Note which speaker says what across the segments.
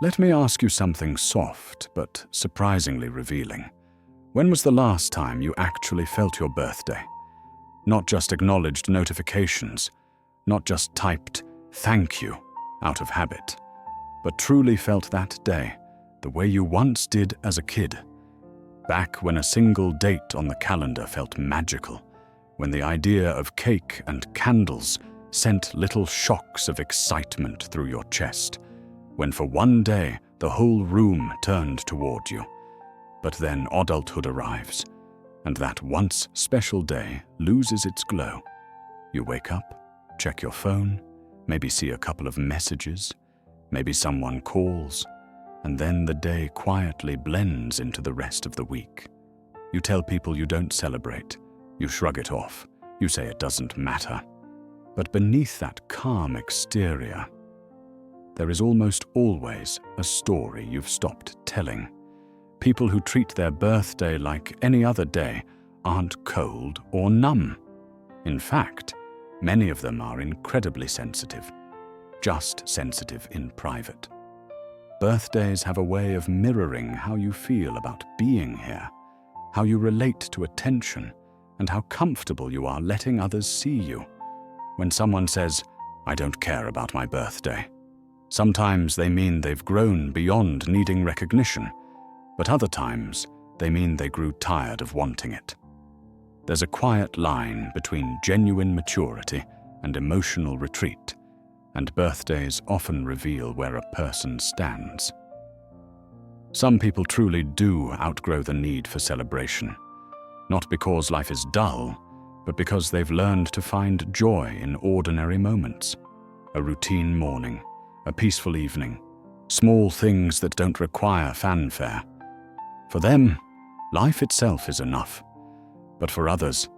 Speaker 1: Let me ask you something soft but surprisingly revealing. When was the last time you actually felt your birthday? Not just acknowledged notifications, not just typed "thank you" out of habit, but truly felt that day the way you once did as a kid. Back when a single date on the calendar felt magical, when the idea of cake and candles sent little shocks of excitement through your chest, when for one day the whole room turned toward you. But then adulthood arrives, and that once special day loses its glow. You wake up, check your phone, maybe see a couple of messages, maybe someone calls, and then the day quietly blends into the rest of the week. You tell people you don't celebrate, you shrug it off, you say it doesn't matter. But beneath that calm exterior, there is almost always a story you've stopped telling. People who treat their birthday like any other day aren't cold or numb. In fact, many of them are incredibly sensitive, just sensitive in private. Birthdays have a way of mirroring how you feel about being here, how you relate to attention, and how comfortable you are letting others see you. When someone says, "I don't care about my birthday," sometimes they mean they've grown beyond needing recognition, but other times they mean they grew tired of wanting it. There's a quiet line between genuine maturity and emotional retreat, and birthdays often reveal where a person stands. Some people truly do outgrow the need for celebration, not because life is dull, but because they've learned to find joy in ordinary moments. A routine morning, a peaceful evening, small things that don't require fanfare. For them, life itself is enough. But for others,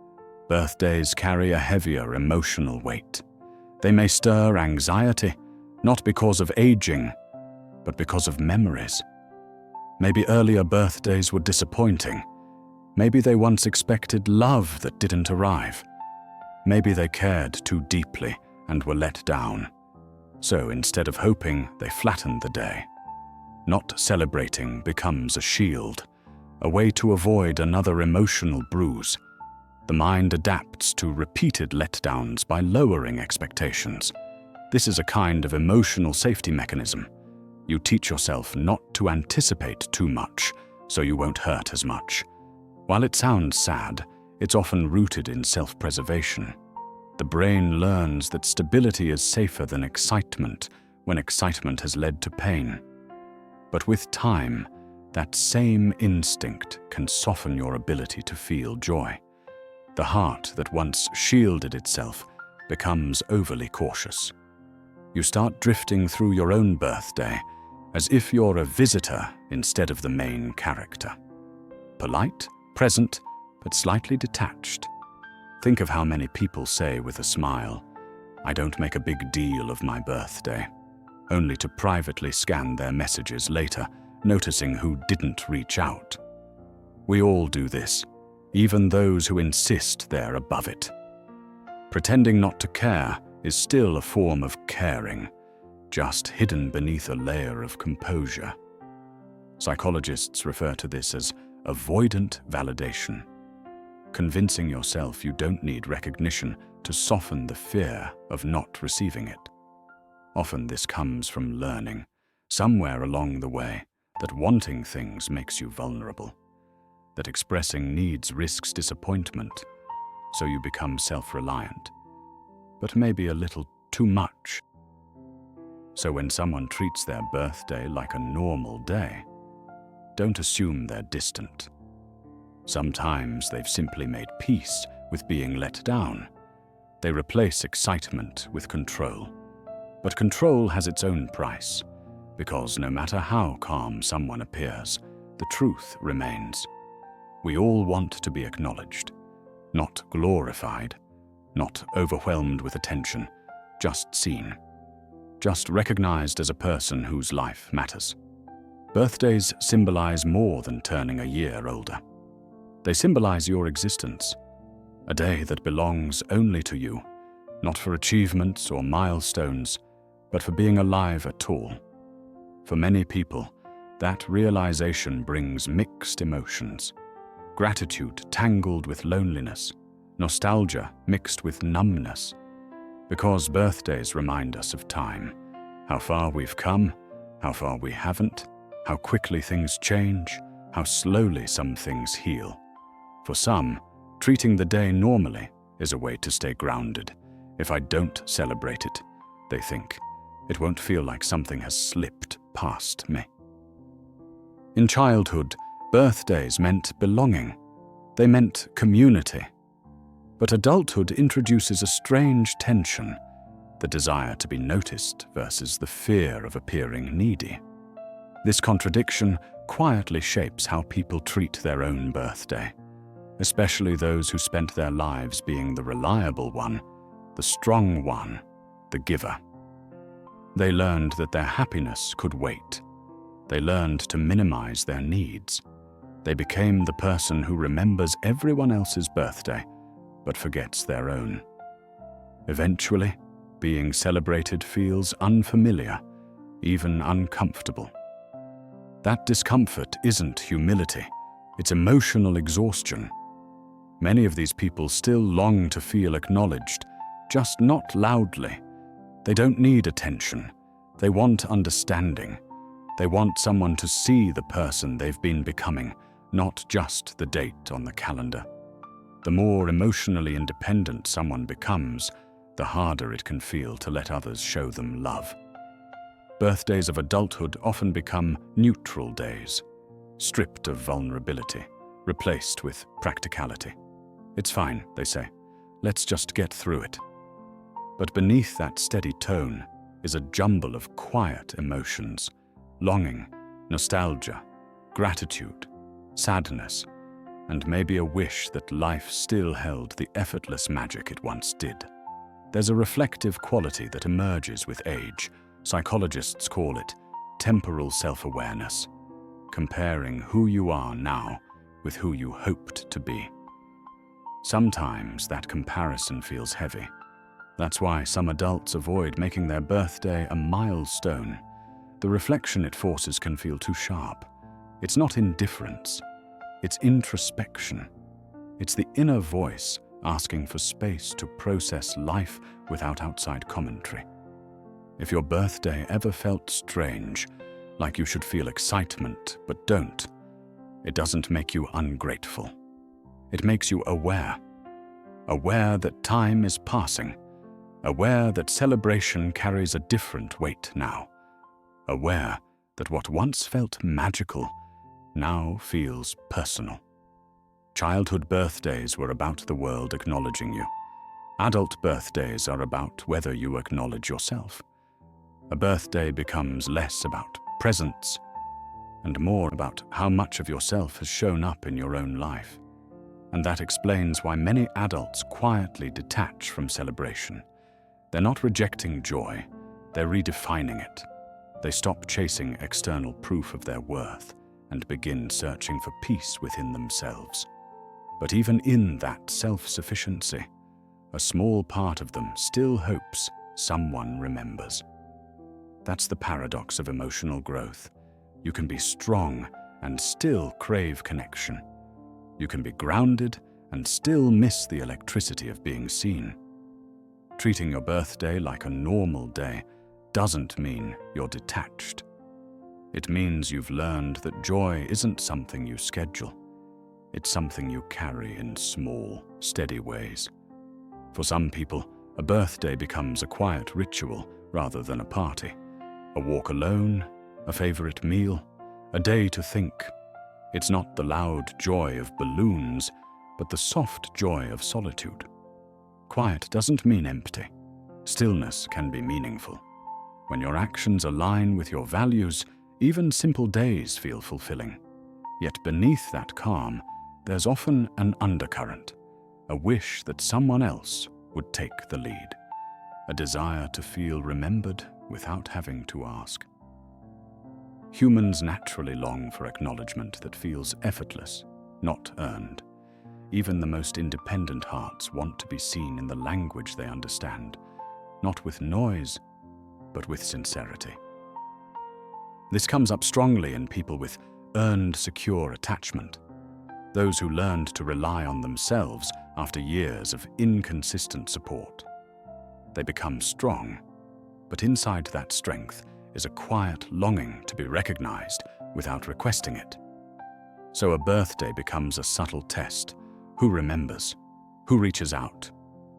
Speaker 1: birthdays carry a heavier emotional weight. They may stir anxiety, not because of aging, but because of memories. Maybe earlier birthdays were disappointing. Maybe they once expected love that didn't arrive. Maybe they cared too deeply and were let down. So instead of hoping, they flattened the day. Not celebrating becomes a shield, a way to avoid another emotional bruise. The mind adapts to repeated letdowns by lowering expectations. This is a kind of emotional safety mechanism. You teach yourself not to anticipate too much, so you won't hurt as much. While it sounds sad, it's often rooted in self-preservation. The brain learns that stability is safer than excitement when excitement has led to pain. But with time, that same instinct can soften your ability to feel joy. The heart that once shielded itself becomes overly cautious. You start drifting through your own birthday as if you're a visitor instead of the main character. Polite, present, but slightly detached. Think of how many people say with a smile, "I don't make a big deal of my birthday," only to privately scan their messages later, noticing who didn't reach out. We all do this, even those who insist they're above it. Pretending not to care is still a form of caring, just hidden beneath a layer of composure. Psychologists refer to this as avoidant validation, convincing yourself you don't need recognition to soften the fear of not receiving it. Often this comes from learning, somewhere along the way, that wanting things makes you vulnerable, that expressing needs risks disappointment, so you become self-reliant, but maybe a little too much. So when someone treats their birthday like a normal day, don't assume they're distant. Sometimes they've simply made peace with being let down. They replace excitement with control. But control has its own price, because no matter how calm someone appears, the truth remains. We all want to be acknowledged, not glorified, not overwhelmed with attention, just seen, just recognized as a person whose life matters. Birthdays symbolize more than turning a year older. They symbolize your existence, a day that belongs only to you, not for achievements or milestones, but for being alive at all. For many people, that realization brings mixed emotions. Gratitude tangled with loneliness, nostalgia mixed with numbness. Because birthdays remind us of time, how far we've come, how far we haven't, how quickly things change, how slowly some things heal. For some, treating the day normally is a way to stay grounded. If I don't celebrate it, they think, it won't feel like something has slipped past me. In childhood, birthdays meant belonging. They meant community. But adulthood introduces a strange tension, the desire to be noticed versus the fear of appearing needy. This contradiction quietly shapes how people treat their own birthday, especially those who spent their lives being the reliable one, the strong one, the giver. They learned that their happiness could wait. They learned to minimize their needs. They became the person who remembers everyone else's birthday, but forgets their own. Eventually, being celebrated feels unfamiliar, even uncomfortable. That discomfort isn't humility, it's emotional exhaustion. Many of these people still long to feel acknowledged, just not loudly. They don't need attention. They want understanding. They want someone to see the person they've been becoming, not just the date on the calendar. The more emotionally independent someone becomes, the harder it can feel to let others show them love. Birthdays of adulthood often become neutral days, stripped of vulnerability, replaced with practicality. It's fine, they say. Let's just get through it. But beneath that steady tone is a jumble of quiet emotions: longing, nostalgia, gratitude, sadness, and maybe a wish that life still held the effortless magic it once did. There's a reflective quality that emerges with age. Psychologists call it temporal self-awareness, comparing who you are now with who you hoped to be. Sometimes that comparison feels heavy. That's why some adults avoid making their birthday a milestone. The reflection it forces can feel too sharp. It's not indifference. It's introspection. It's the inner voice asking for space to process life without outside commentary. If your birthday ever felt strange, like you should feel excitement but don't, it doesn't make you ungrateful. It makes you aware. Aware that time is passing. Aware that celebration carries a different weight now. Aware that what once felt magical now feels personal. Childhood birthdays were about the world acknowledging you. Adult birthdays are about whether you acknowledge yourself. A birthday becomes less about presents and more about how much of yourself has shown up in your own life. And that explains why many adults quietly detach from celebration. They're not rejecting joy, they're redefining it. They stop chasing external proof of their worth and begin searching for peace within themselves. But even in that self-sufficiency, a small part of them still hopes someone remembers. That's the paradox of emotional growth. You can be strong and still crave connection. You can be grounded and still miss the electricity of being seen. Treating your birthday like a normal day doesn't mean you're detached. It means you've learned that joy isn't something you schedule. It's something you carry in small, steady ways. For some people, a birthday becomes a quiet ritual rather than a party. A walk alone, a favorite meal, a day to think. It's not the loud joy of balloons, but the soft joy of solitude. Quiet doesn't mean empty. Stillness can be meaningful. When your actions align with your values, even simple days feel fulfilling. Yet beneath that calm, there's often an undercurrent, a wish that someone else would take the lead, a desire to feel remembered without having to ask. Humans naturally long for acknowledgement that feels effortless, not earned. Even the most independent hearts want to be seen in the language they understand, not with noise, but with sincerity. This comes up strongly in people with earned secure attachment, those who learned to rely on themselves after years of inconsistent support. They become strong, but inside that strength is a quiet longing to be recognized without requesting it. So a birthday becomes a subtle test. Who remembers? Who reaches out?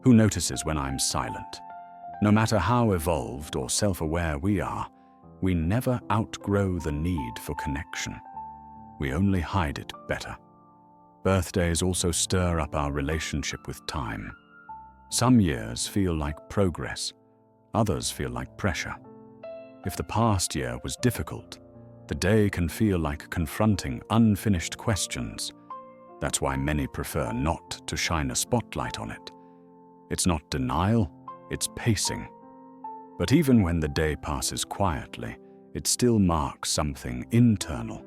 Speaker 1: Who notices when I'm silent? No matter how evolved or self-aware we are, we never outgrow the need for connection. We only hide it better. Birthdays also stir up our relationship with time. Some years feel like progress, others feel like pressure. If the past year was difficult, the day can feel like confronting unfinished questions. That's why many prefer not to shine a spotlight on it. It's not denial, it's pacing. But even when the day passes quietly, it still marks something internal.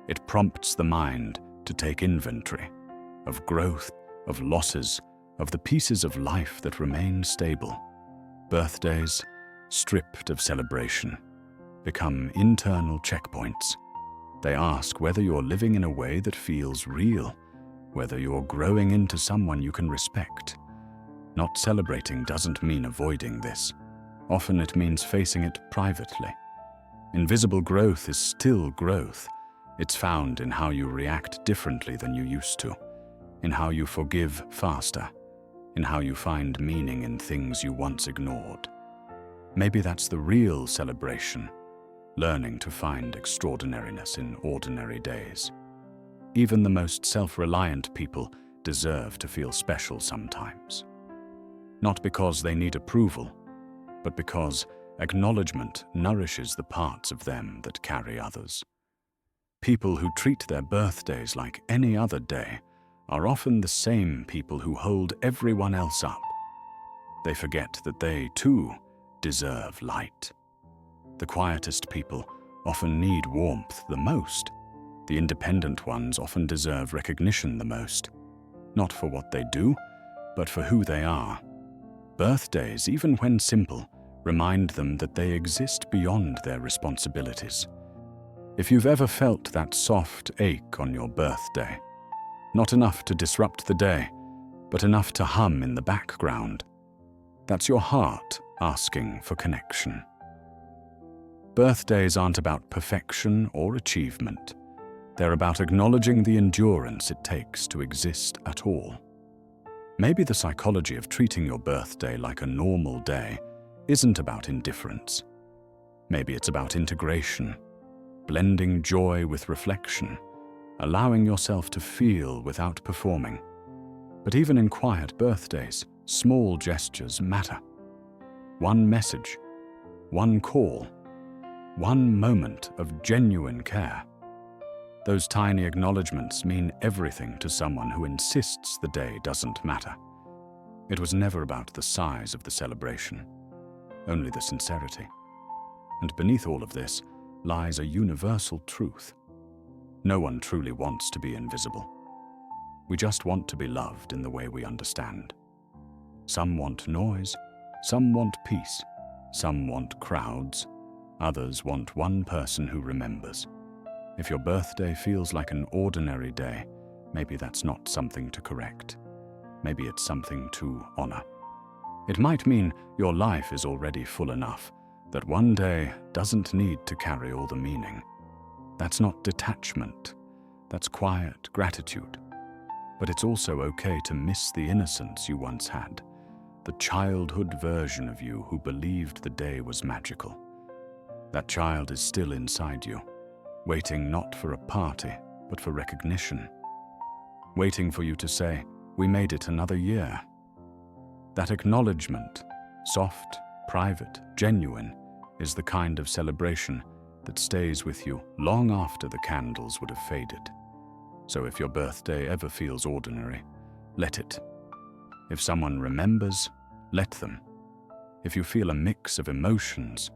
Speaker 1: It prompts the mind to take inventory of growth, of losses, of the pieces of life that remain stable. Birthdays, stripped of celebration, become internal checkpoints. They ask whether you're living in a way that feels real, whether you're growing into someone you can respect. Not celebrating doesn't mean avoiding this. Often it means facing it privately. Invisible growth is still growth. It's found in how you react differently than you used to, in how you forgive faster, in how you find meaning in things you once ignored. Maybe that's the real celebration, learning to find extraordinariness in ordinary days. Even the most self-reliant people deserve to feel special sometimes. Not because they need approval, but because acknowledgement nourishes the parts of them that carry others. People who treat their birthdays like any other day are often the same people who hold everyone else up. They forget that they, too, deserve light. The quietest people often need warmth the most. The independent ones often deserve recognition the most, not for what they do, but for who they are. Birthdays, even when simple, remind them that they exist beyond their responsibilities. If you've ever felt that soft ache on your birthday, not enough to disrupt the day, but enough to hum in the background, that's your heart asking for connection. Birthdays aren't about perfection or achievement. They're about acknowledging the endurance it takes to exist at all. Maybe the psychology of treating your birthday like a normal day isn't about indifference. Maybe it's about integration, blending joy with reflection, allowing yourself to feel without performing. But even in quiet birthdays, small gestures matter. One message, one call, one moment of genuine care. Those tiny acknowledgements mean everything to someone who insists the day doesn't matter. It was never about the size of the celebration, only the sincerity. And beneath all of this lies a universal truth. No one truly wants to be invisible. We just want to be loved in the way we understand. Some want noise, some want peace, some want crowds, others want one person who remembers. If your birthday feels like an ordinary day, maybe that's not something to correct. Maybe it's something to honor. It might mean your life is already full enough that one day doesn't need to carry all the meaning. That's not detachment. That's quiet gratitude. But it's also okay to miss the innocence you once had, the childhood version of you who believed the day was magical. That child is still inside you, waiting not for a party, but for recognition. Waiting for you to say, "We made it another year." That acknowledgement, soft, private, genuine, is the kind of celebration that stays with you long after the candles would have faded. So if your birthday ever feels ordinary, let it. If someone remembers, let them. If you feel a mix of emotions,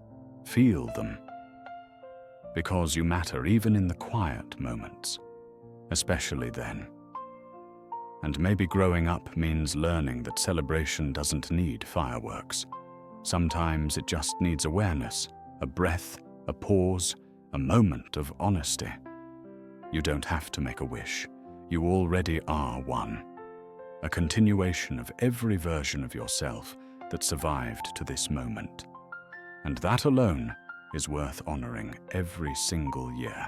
Speaker 1: feel them. Because you matter even in the quiet moments, especially then. And maybe growing up means learning that celebration doesn't need fireworks. Sometimes it just needs awareness, a breath, a pause, a moment of honesty. You don't have to make a wish. You already are one. A continuation of every version of yourself that survived to this moment. And that alone is worth honoring every single year.